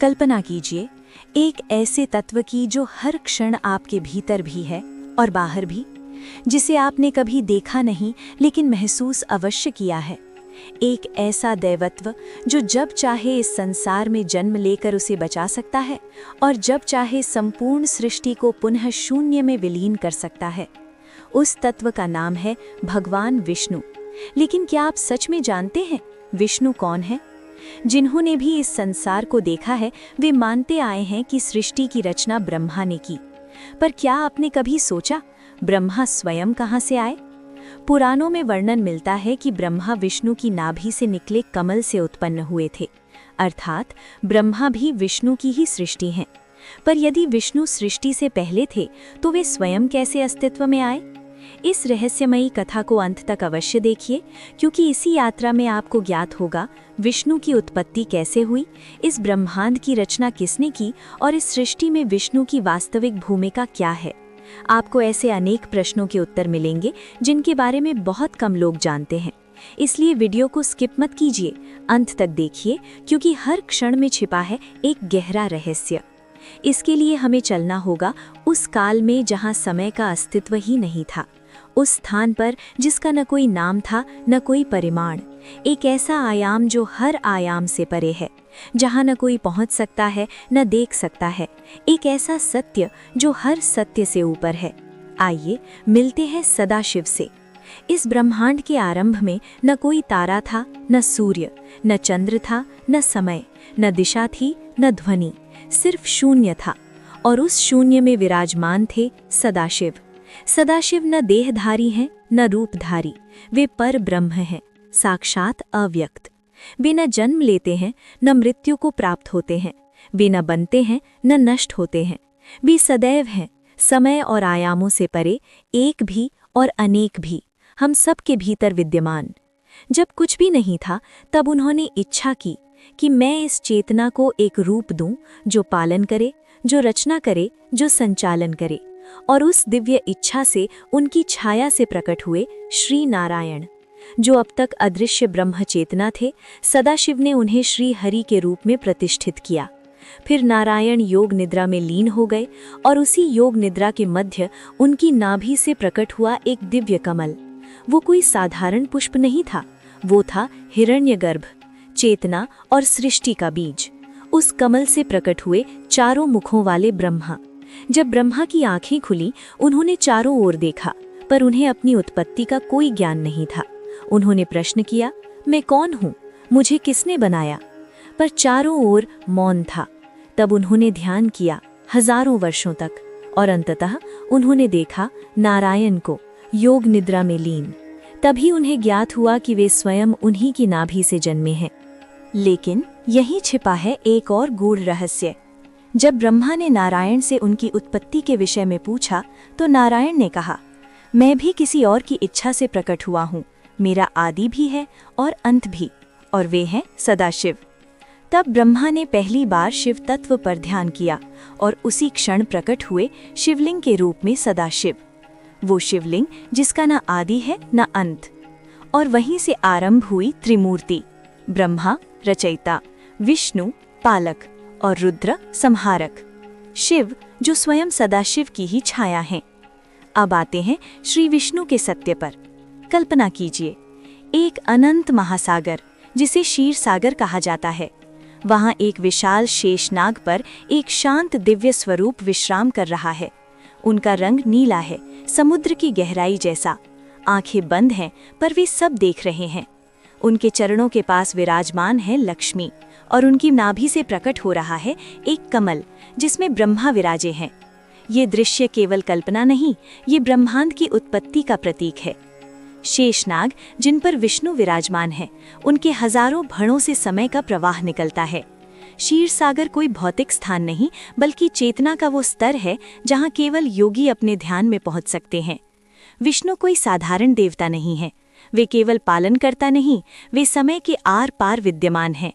कल्पना कीजिए एक ऐसे तत्व की जो हर क्षण आपके भीतर भी है और बाहर भी, जिसे आपने कभी देखा नहीं लेकिन महसूस अवश्य किया है। एक ऐसा दैवत्व जो जब चाहे इस संसार में जन्म लेकर उसे बचा सकता है और जब चाहे संपूर्ण सृष्टि को पुनः शून्य में विलीन कर सकता है। उस तत्व का नाम है भगवान विष्णु। लेकिन क्या आप सच में जानते हैं विष्णु कौन है? जिन्होंने भी इस संसार को देखा है वे मानते आए हैं कि सृष्टि की रचना ब्रह्मा ने की। पर क्या आपने कभी सोचा ब्रह्मा स्वयं कहाँ से आए? पुराणों में वर्णन मिलता है कि ब्रह्मा विष्णु की नाभि से निकले कमल से उत्पन्न हुए थे, अर्थात ब्रह्मा भी विष्णु की ही सृष्टि हैं। पर यदि विष्णु सृष्टि से पहले थे तो वे स्वयं कैसे अस्तित्व में आए? इस रहस्यमयी कथा को अंत तक अवश्य देखिए, क्योंकि इसी यात्रा में आपको ज्ञात होगा विष्णु की उत्पत्ति कैसे हुई, इस ब्रह्मांड की रचना किसने की और इस सृष्टि में विष्णु की वास्तविक भूमिका क्या है। आपको ऐसे अनेक प्रश्नों के उत्तर मिलेंगे जिनके बारे में बहुत कम लोग जानते हैं। इसलिए वीडियो को स्किप मत कीजिए, अंत तक देखिए, क्योंकि हर क्षण में छिपा है एक गहरा रहस्य। इसके लिए हमें चलना होगा उस काल में जहां समय का अस्तित्व ही नहीं था, उस स्थान पर जिसका न कोई नाम था न कोई परिमाण, एक ऐसा आयाम जो हर आयाम से परे है, जहां न कोई पहुंच सकता है न देख सकता है, एक ऐसा सत्य जो हर सत्य से ऊपर है। आइए मिलते हैं सदाशिव से। इस ब्रह्मांड के आरंभ में न कोई तारा था, न सूर्य, न चंद्र था, न समय, न दिशा थी, न ध्वनि, सिर्फ शून्य था। और उस शून्य में विराजमान थे सदाशिव। सदाशिव न देहधारी हैं न रूपधारी, वे पर ब्रह्म हैं, साक्षात अव्यक्त। वे न जन्म लेते हैं न मृत्यु को प्राप्त होते हैं, वे न बनते हैं न नष्ट होते हैं। वे सदैव हैं, समय और आयामों से परे, एक भी और अनेक भी, हम सब के भीतर विद्यमान। जब कुछ भी नहीं था तब उन्होंने इच्छा की कि मैं इस चेतना को एक रूप दूं जो पालन करे, जो रचना करे, जो संचालन करे। और उस दिव्य इच्छा से उनकी छाया से प्रकट हुए श्री नारायण, जो अब तक अदृश्य ब्रह्म चेतना थे। सदाशिव ने उन्हें श्री हरि के रूप में प्रतिष्ठित किया। फिर नारायण योग निद्रा में लीन हो गए और उसी योग निद्रा के मध्य उनकी नाभि से प्रकट हुआ एक दिव्य कमल। वो कोई साधारण पुष्प नहीं था, वो था हिरण्यगर्भ, चेतना और सृष्टि का बीज। उस कमल से प्रकट हुए चारों मुखों वाले ब्रह्मा। जब ब्रह्मा की आंखें खुली उन्होंने चारों ओर देखा, पर उन्हें अपनी उत्पत्ति का कोई ज्ञान नहीं था। उन्होंने प्रश्न किया, मैं कौन हूँ, मुझे किसने बनाया? पर चारों ओर मौन था। तब उन्होंने ध्यान किया हजारों वर्षों तक और अंततः उन्होंने देखा नारायण को योग निद्रा में लीन। तभी उन्हें ज्ञात हुआ कि वे स्वयं उन्हीं की नाभि से जन्मे हैं। लेकिन यहीं छिपा है एक और गूढ़ रहस्य। जब ब्रह्मा ने नारायण से उनकी उत्पत्ति के विषय में पूछा तो नारायण ने कहा, मैं भी किसी और की इच्छा से प्रकट हुआ हूँ, मेरा आदि भी है और अंत भी, और वे हैं सदाशिव। तब ब्रह्मा ने पहली बार शिव तत्व पर ध्यान किया और उसी क्षण प्रकट हुए शिवलिंग के रूप में सदाशिव, वो शिवलिंग जिसका न आदि है न अंत। और वहीं से आरंभ हुई त्रिमूर्ति, ब्रह्मा रचयिता, विष्णु पालक और रुद्र संहारक, शिव जो स्वयं सदाशिव की ही छाया हैं। अब आते हैं श्री विष्णु के सत्य पर। कल्पना कीजिए एक अनंत महासागर जिसे क्षीर सागर कहा जाता है। वहां एक विशाल शेषनाग पर एक शांत दिव्य स्वरूप विश्राम कर रहा है। उनका रंग नीला है, समुद्र की गहराई जैसा। आंखें बंद हैं पर वे सब देख रहे हैं। उनके चरणों के पास विराजमान है लक्ष्मी और उनकी नाभि से प्रकट हो रहा है एक कमल जिसमें ब्रह्मा विराजे हैं। ये दृश्य केवल कल्पना नहीं, ये ब्रह्मांड की उत्पत्ति का प्रतीक है। शेषनाग जिन पर विष्णु विराजमान है, उनके हजारों भणों से समय का प्रवाह निकलता है। क्षीर सागर कोई भौतिक स्थान नहीं बल्कि चेतना का वो स्तर है जहाँ केवल योगी अपने ध्यान में पहुँच सकते हैं। विष्णु कोई साधारण देवता नहीं है, वे केवल पालन करता नहीं, वे समय के आर पार विद्यमान हैं।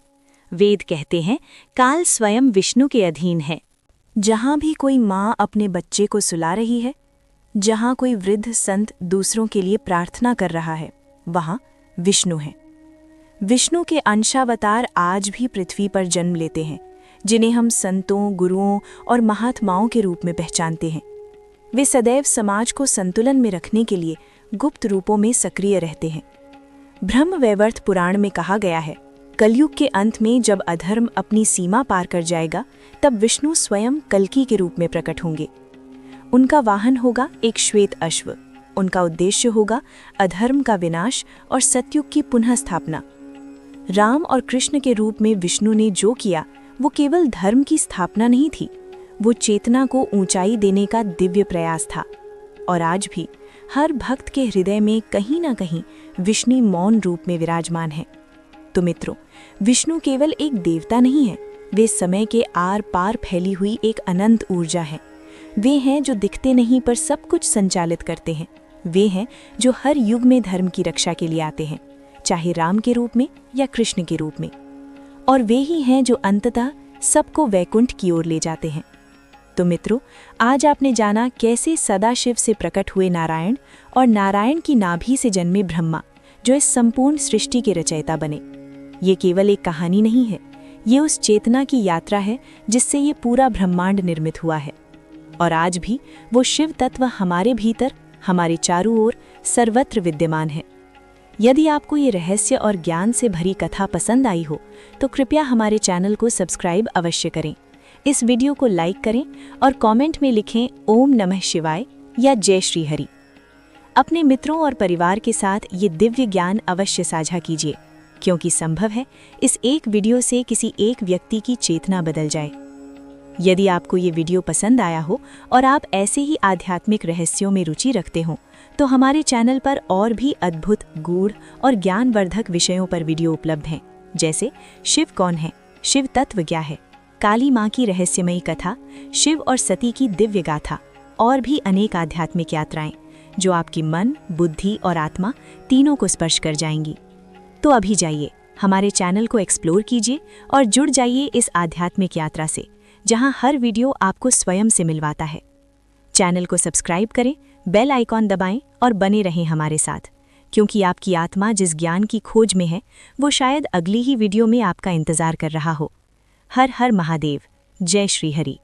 वेद कहते हैं काल स्वयं विष्णु के अधीन है। जहाँ भी कोई माँ अपने बच्चे को सुला रही है, जहाँ कोई वृद्ध संत दूसरों के लिए प्रार्थना कर रहा है, वहाँ विष्णु है। विष्णु के अंशावतार आज भी पृथ्वी पर जन्म लेते हैं, जिन्हें हम संतों, गुरुओं और महात्माओं के रूप में पहचानते हैं। वे सदैव समाज को संतुलन में रखने के लिए गुप्त रूपों में सक्रिय रहते हैं। ब्रह्मवैवर्त पुराण में कहा गया है, कलयुग के अंत में जब अधर्म अपनी सीमा पार कर जाएगा, तब विष्णु स्वयं कल्कि के रूप में प्रकट होंगे। उनका वाहन होगा एक श्वेत अश्व। उनका उद्देश्य होगा अधर्म का विनाश और सतयुग की पुनः स्थापना। राम और कृष्ण के रूप में विष्णु ने जो किया वो केवल धर्म की स्थापना नहीं थी, वो चेतना को ऊंचाई देने का दिव्य प्रयास था। और आज भी हर भक्त के हृदय में कहीं ना कहीं विष्णु मौन रूप में विराजमान है। तो मित्रों, विष्णु केवल एक देवता नहीं है, वे समय के आर पार फैली हुई एक अनंत ऊर्जा है। वे हैं जो दिखते नहीं पर सब कुछ संचालित करते हैं। वे हैं जो हर युग में धर्म की रक्षा के लिए आते हैं, चाहे राम के रूप में या कृष्ण के रूप में। और वे ही हैं जो अंततः सबको वैकुंठ की ओर ले जाते हैं। तो मित्रों, आज आपने जाना कैसे सदाशिव से प्रकट हुए नारायण और नारायण की नाभि से जन्मे ब्रह्मा, जो इस संपूर्ण सृष्टि के रचयिता बने। ये केवल एक कहानी नहीं है, ये उस चेतना की यात्रा है जिससे ये पूरा ब्रह्मांड निर्मित हुआ है। और आज भी वो शिव तत्व हमारे भीतर, हमारे चारों ओर सर्वत्र विद्यमान है। यदि आपको ये रहस्य और ज्ञान से भरी कथा पसंद आई हो तो कृपया हमारे चैनल को सब्सक्राइब अवश्य करें। इस वीडियो को लाइक करें और कमेंट में लिखें ओम नमः शिवाय या जय श्री हरि। अपने मित्रों और परिवार के साथ ये दिव्य ज्ञान अवश्य साझा कीजिए, क्योंकि संभव है इस एक वीडियो से किसी एक व्यक्ति की चेतना बदल जाए। यदि आपको ये वीडियो पसंद आया हो और आप ऐसे ही आध्यात्मिक रहस्यों में रुचि रखते हो तो हमारे चैनल पर और भी अद्भुत, गूढ़ और ज्ञानवर्धक विषयों पर वीडियो उपलब्ध हैं, जैसे शिव कौन है, शिव तत्व क्या है, काली माँ की रहस्यमयी कथा, शिव और सती की दिव्य गाथा और भी अनेक आध्यात्मिक यात्राएं जो आपकी मन, बुद्धि और आत्मा तीनों को स्पर्श कर जाएंगी। तो अभी जाइए, हमारे चैनल को एक्सप्लोर कीजिए और जुड़ जाइए इस आध्यात्मिक यात्रा से, जहां हर वीडियो आपको स्वयं से मिलवाता है। चैनल को सब्सक्राइब करें, बेल आइकॉन दबाएं और बने रहें हमारे साथ, क्योंकि आपकी आत्मा जिस ज्ञान की खोज में है वो शायद अगली ही वीडियो में आपका इंतजार कर रहा हो। हर हर महादेव, जय श्री हरि।